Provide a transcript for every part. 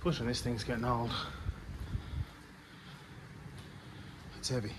Pushing this thing's getting old. It's heavy.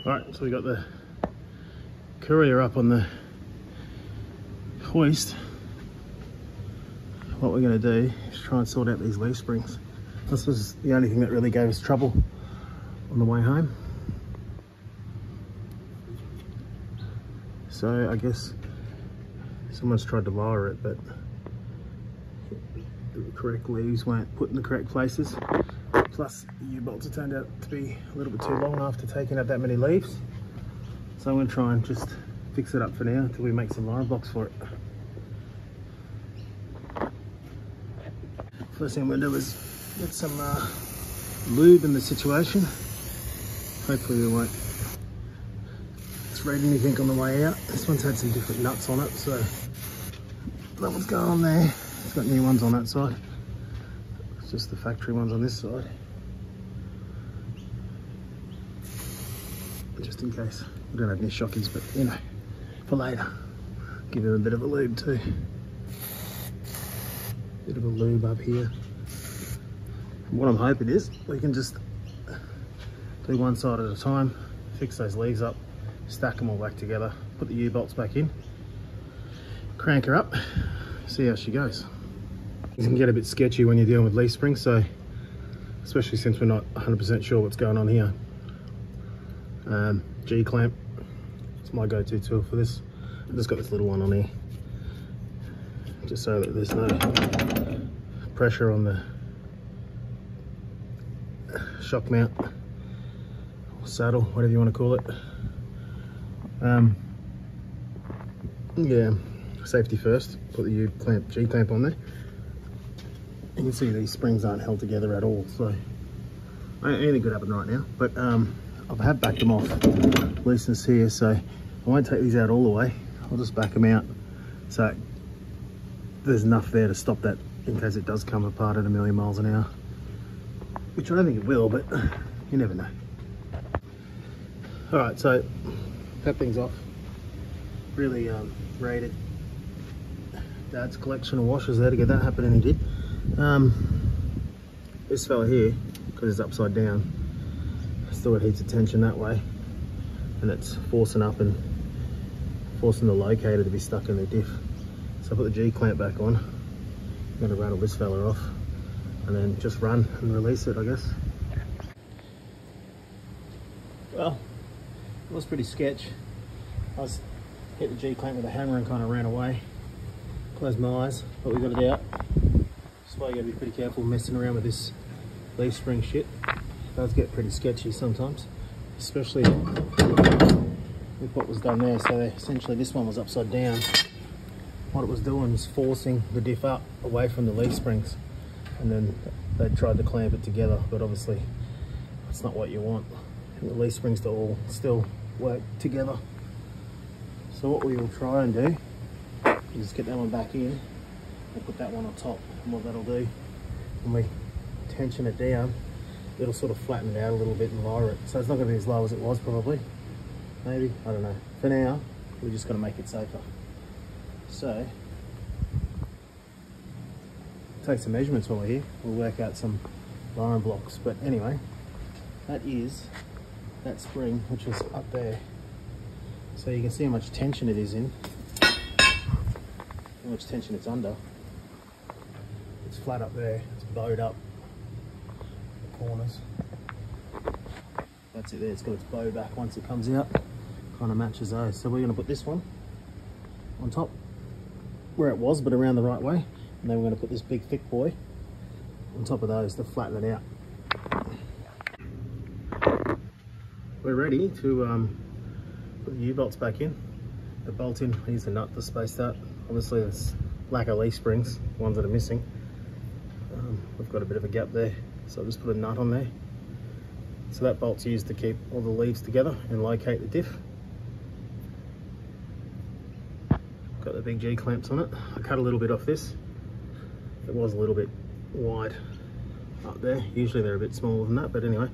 Alright, so we got the courier up on the hoist. What we're going to do is try and sort out these leaf springs. This was the only thing that really gave us trouble on the way home. So I guess someone's tried to lower it, but the correct leaves weren't put in the correct places. Plus the U-bolts have turned out to be a little bit too long after taking out that many leaves. So I'm going to try and just fix it up for now until we make some line blocks for it. First thing I'm going to do is get some lube in the situation. Hopefully we won't thread anything on the way out. This one's had some different nuts on it, so that one's going on there. It's got new ones on that side. It's just the factory ones on this side. Just in case. We don't have any shockies, but you know, for later. Give it a bit of a lube too. Bit of a lube up here. And what I'm hoping is we can just do one side at a time, fix those leaves up, stack them all back together, put the U-bolts back in, crank her up, see how she goes. It can get a bit sketchy when you're dealing with leaf springs, so especially since we're not 100% sure what's going on here. G-clamp, it's my go-to tool for this. I've just got this little one on here, just so that there's no pressure on the shock mount, or saddle, whatever you want to call it. Yeah, safety first, put the U-clamp, G-clamp on there. You can see these springs aren't held together at all, so anything could happen right now, but I have backed them off, looseness here, so I won't take these out all the way. I'll just back them out so there's enough there to stop that in case it does come apart at 1,000,000 miles an hour, which I don't think it will, but you never know. All right, so that thing's off. Really rated Dad's collection of washers there to get that happening, and he did. This fella here, because it's upside down, still got heaps of tension that way, and it's forcing up and forcing the locator to be stuck in the diff. So I put the G-clamp back on. I'm going to rattle this fella off and then just run and release it, I guess. Well, it was pretty sketch. I was hit the G-clamp with a hammer and kind of ran away. Closed my eyes, but we got it out. That's why you got to be pretty careful messing around with this leaf spring shit. It does get pretty sketchy sometimes, especially with what was done there. So essentially this one was upside down. What it was doing was forcing the diff up away from the leaf springs, and then they tried to clamp it together, but obviously that's not what you want. And the leaf springs to all still work together. So what we will try and do is just get that one back in and put that one on top, and what that'll do when we tension it down, it'll sort of flatten it out a little bit and lower it. So it's not going to be as low as it was probably. Maybe, I don't know. For now, we're just going to make it safer. So, take some measurements while we're here. We'll work out some line blocks. But anyway, that is that spring, which is up there. So you can see how much tension it is in, how much tension it's under. It's flat up there, it's bowed up the corners. That's it there, it's got its bow back once it comes out, kind of matches those. So we're going to put this one on top where it was, but around the right way, and then we're going to put this big thick boy on top of those to flatten it out. We're ready to put the U-bolts back in. The bolt in, here's the nut to space that. Obviously there's lack of leaf springs, the ones that are missing. We've got a bit of a gap there, so I'll just put a nut on there, So that bolt's used to keep all the leaves together and locate the diff. Got the big G clamps on it. I cut a little bit off this. It was a little bit wide up there. Usually they're a bit smaller than that, but anyway.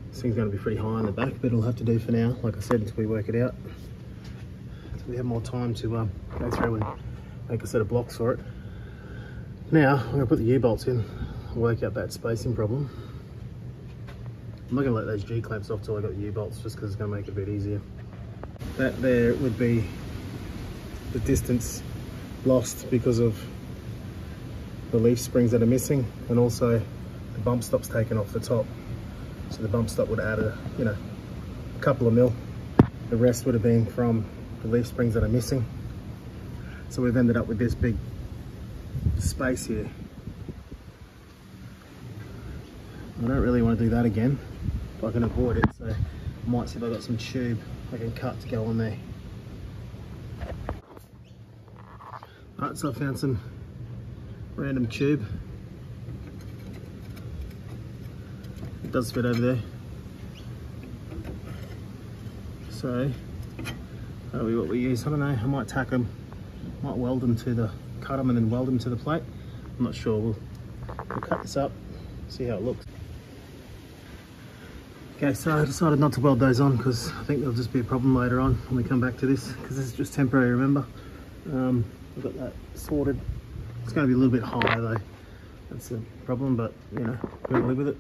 This thing's going to be pretty high on the back, but it'll have to do for now, like I said, until we work it out. So we have more time to go through and make a set of blocks for it. Now, I'm going to put the U-bolts in, work out that spacing problem. I'm not going to let those G clamps off till I got the U-bolts, just because it's going to make it a bit easier. That there would be the distance lost because of the leaf springs that are missing, and also the bump stop's taken off the top. So the bump stop would add a couple of mil. The rest would have been from the leaf springs that are missing. So we've ended up with this big space here. I don't really want to do that again if I can avoid it, so I might see if I've got some tube I can cut to go on there. Alright, so I found some random tube. It does fit over there. So that'll be what we use. I don't know, I might tack them, might weld them to the, cut them and then weld them to the plate. I'm not sure. We'll cut this up, see how it looks. Okay, so I decided not to weld those on because I think there'll just be a problem later on when we come back to this, because this is just temporary, remember. I've got that sorted. It's going to be a little bit high though. That's the problem, but you know, we're going to live with it.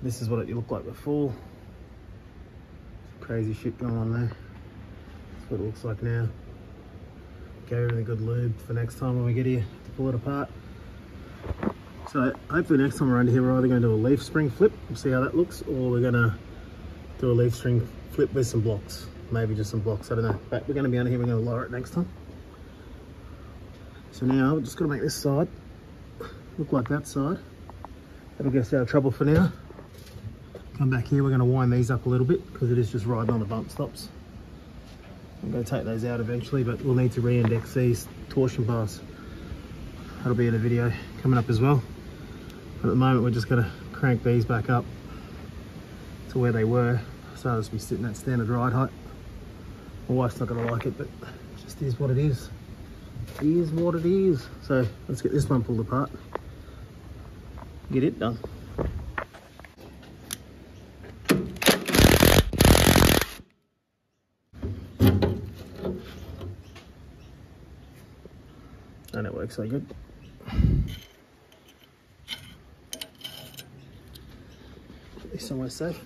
This is what it looked like before. Some crazy shit going on there. That's what it looks like now. Go in a good lube for next time when we get here to pull it apart. So hopefully next time around here we're either going to do a leaf spring flip, we'll see how that looks, or we're going to do a leaf spring flip with some blocks. Maybe just some blocks, I don't know. But we're going to be under here, we're going to lower it next time. So now we're just going to make this side look like that side. That'll get us out of trouble for now. Come back here, we're going to wind these up a little bit because it is just riding on the bump stops. I'm going to take those out eventually, but we'll need to re-index these torsion bars. That'll be in a video coming up as well. But at the moment we're just going to crank these back up to where they were, so I'll just be sitting at standard ride height. My wife's not going to like it, but it just is what it is. It is what it is. So let's get this one pulled apart, get it done. And it works so good. Put this somewhere safe.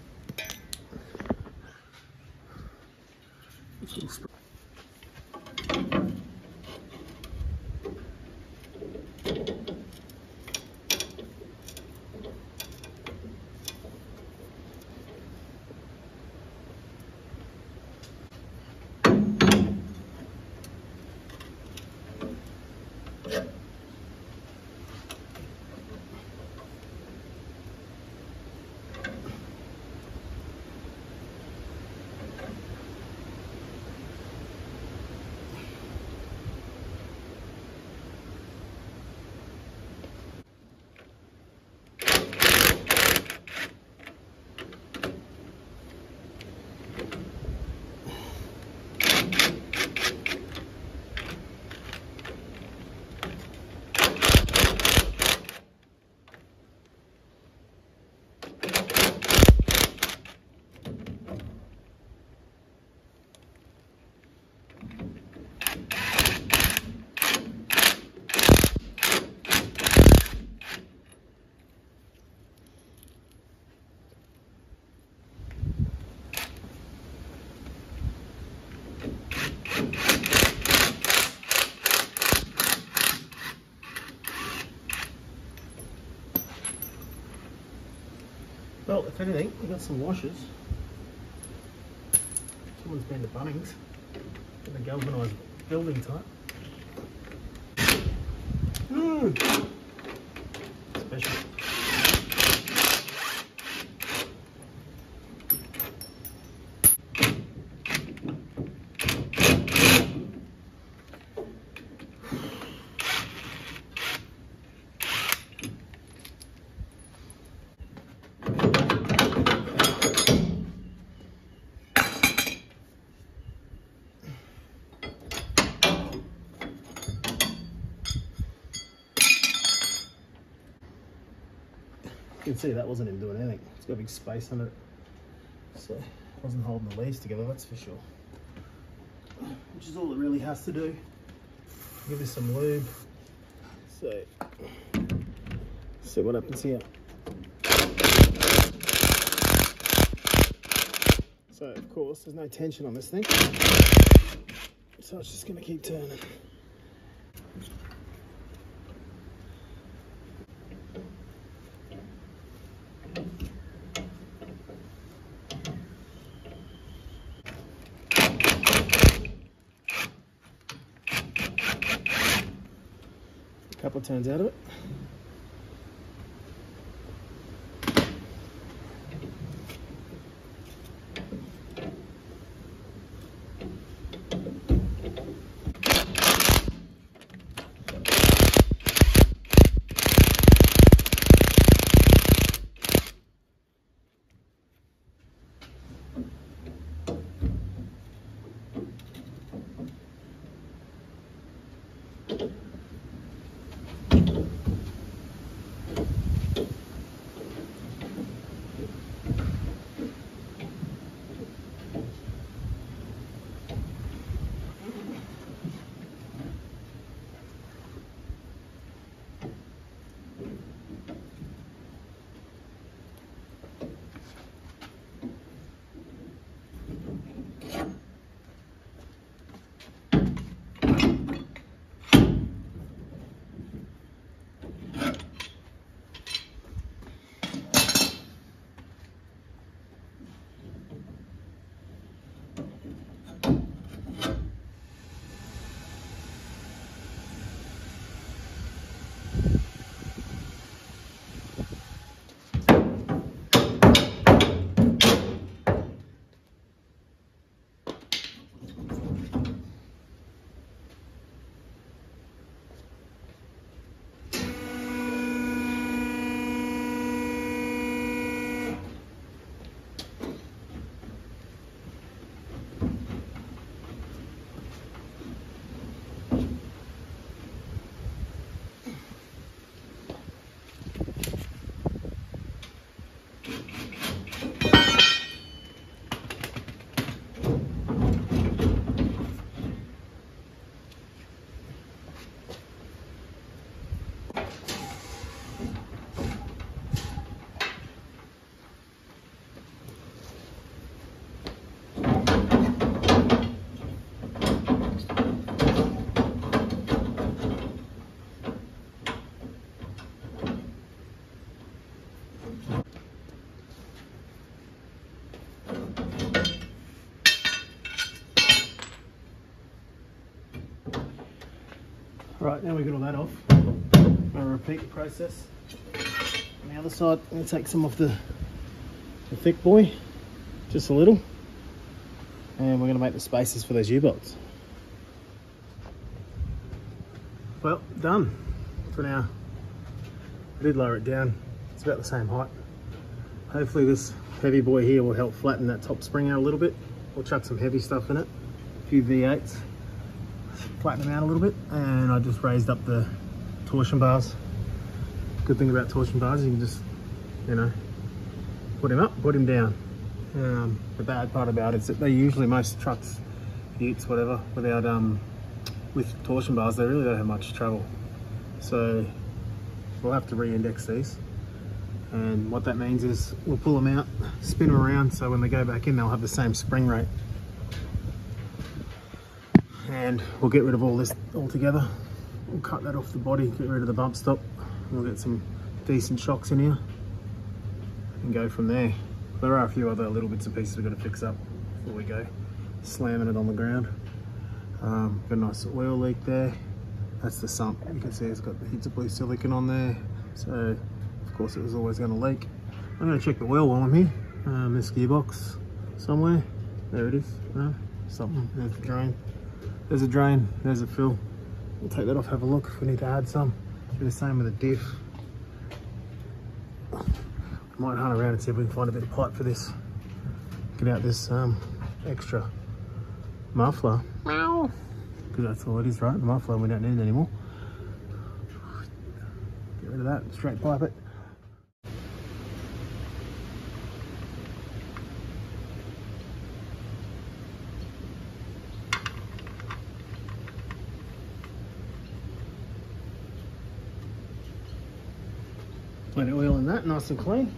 Well, if anything, we've got some washers. Someone's been to Bunnings in the galvanised building type. Special. You can see that wasn't even doing anything. It's got a big space under it. So it wasn't holding the leaves together, that's for sure. Which is all it really has to do. Give this some lube. So, see what happens here. So of course there's no tension on this thing. So it's just gonna keep turning. Couple of turns out of it. Right, now we've got all that off. I'm going to repeat the process. On the other side, I'm going to take some off the thick boy, just a little. And we're going to make the spaces for those U-bolts. Well, done for now. I did lower it down. It's about the same height. Hopefully this heavy boy here will help flatten that top spring out a little bit. We'll chuck some heavy stuff in it, a few V8s. Flatten them out a little bit, and I just raised up the torsion bars. Good thing about torsion bars, you can just, you know, put him up, put him down. The bad part about it is that they usually, most trucks, utes, whatever, without with torsion bars, they really don't have much trouble. So we'll have to re-index these, and what that means is we'll pull them out, spin them around, so when they go back in, they'll have the same spring rate. And we'll get rid of all this altogether. We'll cut that off the body, get rid of the bump stop. We'll get some decent shocks in here and go from there. There are a few other little bits and pieces we've got to fix up before we go slamming it on the ground. Got a nice oil leak there. That's the sump. You can see it's got the heaps of blue silicone on there. So of course it was always going to leak. I'm going to check the oil while I'm here. This gearbox somewhere. There it is. Something. There's the drain. There's a drain, there's a fill. We'll take that off, have a look if we need to add some. Do the same with the diff. I might hunt around and see if we can find a bit of pipe for this. Get out this extra muffler. Meow. Because that's all it is, right? The muffler we don't need anymore. Get rid of that, straight pipe it. Plenty of oil in that, nice and clean.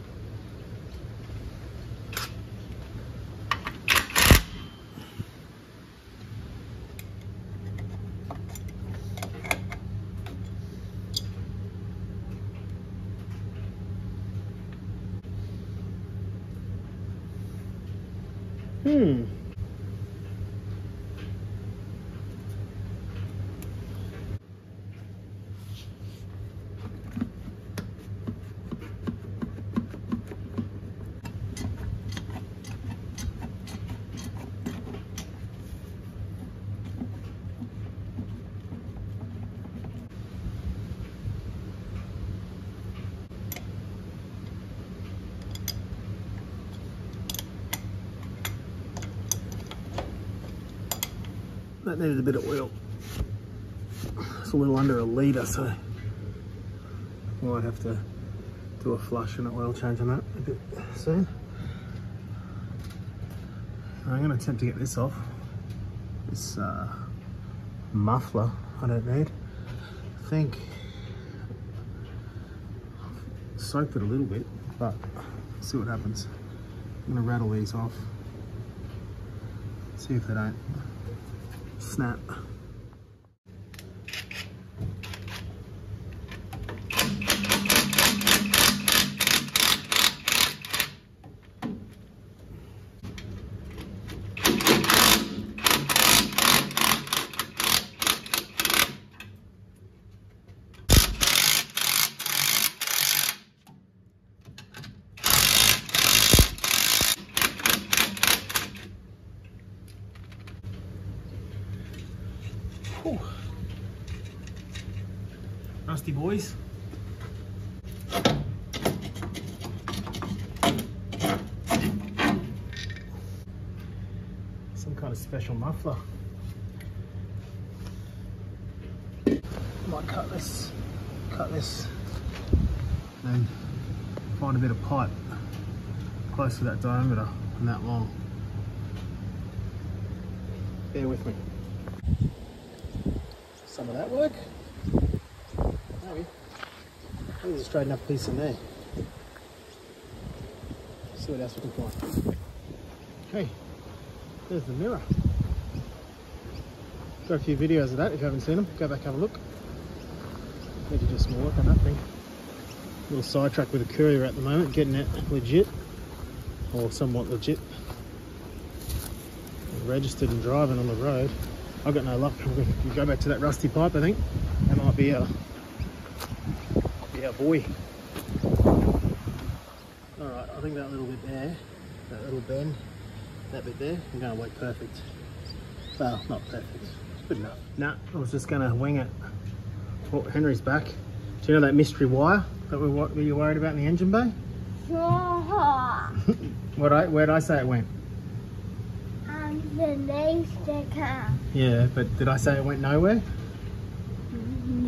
That needed a bit of oil. It's a little under a litre, so I might have to do a flush and an oil change on that a bit soon. I'm going to attempt to get this off. This muffler I don't need. I think I've soaked it a little bit, but see what happens. I'm going to rattle these off. See if they don't snap. Whew. Rusty boys. Some kind of special muffler. Might cut this, and find a bit of pipe close to that diameter and that long. Bear with me. Some of that work. Maybe. There's a straight enough piece in there. See what else we can find. Okay, there's the mirror. Got a few videos of that. If you haven't seen them, go back and have a look. Need to do some more work on that thing. Little sidetrack with a courier at the moment, getting it legit, or somewhat legit. Registered and driving on the road. I've got no luck. I'm going to go back to that rusty pipe, I think. That might be our boy. Alright, I think that little bit there, that little bend, that bit there, I'm going to work perfect. Well, not perfect. It's good enough. Nah, I was just going to wing it. Oh, Henry's back. Do you know that mystery wire that were you worried about in the engine bay? Where'd I say it went? Underneath the car. Yeah, but did I say it went nowhere?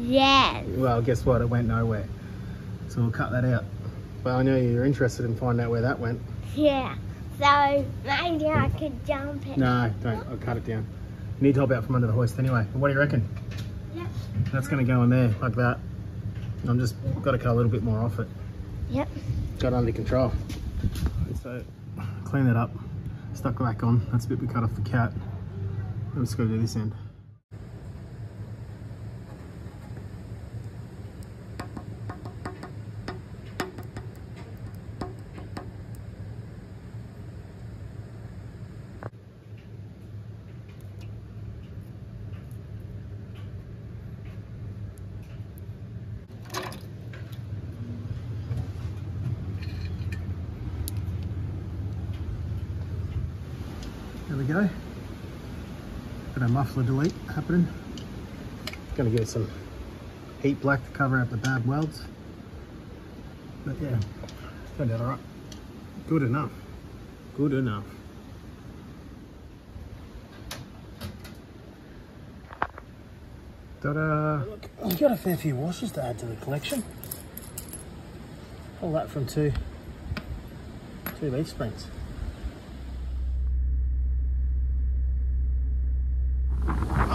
Yes. Well, guess what? It went nowhere. So we'll cut that out. But I know you're interested in finding out where that went. Yeah. So maybe I could jump it. No, don't. I'll cut it down. You need to hop out from under the hoist anyway. What do you reckon? Yep. That's going to go in there like that. I'm just got to cut a little bit more off it. Yep. Got it under control. So clean that up. Stuck back on. That's the bit we cut off the cat. I'm just going to do this end. There we go. Got a muffler delete happening. Gonna give it some heat black to cover up the bad welds. But yeah, turned out alright. Good enough. Good enough. Ta-da! Look, I've got a fair few washers to add to the collection. All that from two leaf springs.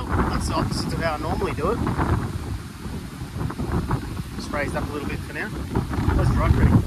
That's the opposite of how I normally do it. Just raised up a little bit for now. Let's dry. rod ready.